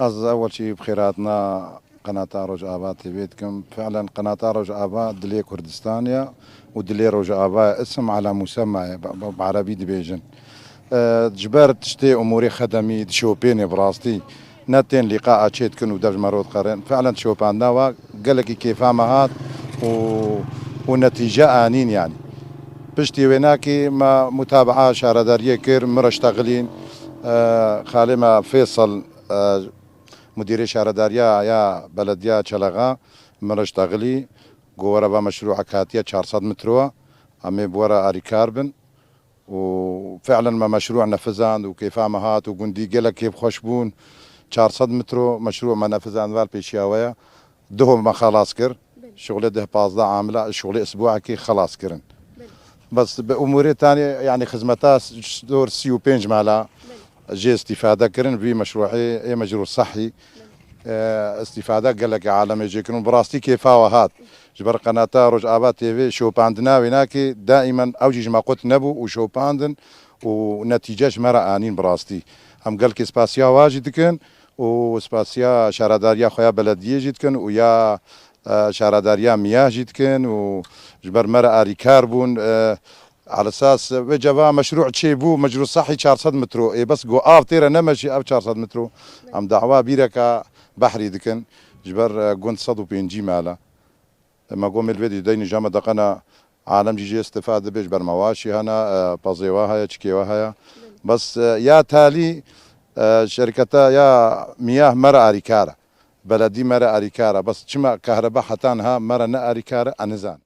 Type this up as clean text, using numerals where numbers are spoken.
أول شيء بخيراتنا قناة روج آباء تبيتكم فعلا قناة روج آباء دلي كردستانيا ودلي روج آباء اسم على مسمى بعربي دبيجن جبرت تشتي أموري خدمي شوبيني براستي نتين لقاء تشيتكن ودرج مرود قرن فعلا شوبان نوا قالك كيف هات و... ونتيجة آنين يعني بشتي ويناكي ما متابعة شاردارية كير مرشتغلين خالما فيصل مدير شارداريا يا بلدية شلغا مرشتغلي جورا بمشروع كاتية 400 مترو أمي بورا أري كاربن وفعلا ما مشروع نفذان وكيف هات وقندي قال كيف خوشبون 400 مترو مشروع ما نفذان والبيشياوية ده ما خلاص كر شغله ده 15 عامله شغله اسبوع كي خلاص كرن بس بأمور تانية يعني خدمتها دور سيو بينج مالا جي استفادة كرن في مشروعي اي مجرور صحي استفادة قال لك عالم يجيكم براستي كيف هات جبر قناة روج آباء تي في شو باندنا ويناكي دائما اوجي ما قلت نبو وشو باندن ونتيجة مرة آنين براستي هم قال كي سباسيا واجد كن وسباسيا شارداريا خويا بلدية جدكن ويا شارداريا مياه جدكن وجبر مرة آري كاربون على اساس وجبا مشروع تشيبو مجرو صحي 400 مترو اي بس جو تيرا نمشي 400 مترو ام دعوا بيركا بحري دكن جبر قنت صدو بينجي مالا ما قوم الفيديو ديني جامع دقنا عالم جي استفاده بيش بر مواشي هنا بازيواها تشكيواها بس يا تالي شركتا يا مياه مرة أريكارة بلدي مرة أريكارة بس شما كهرباء حتانها مرة نا أريكارة أنزان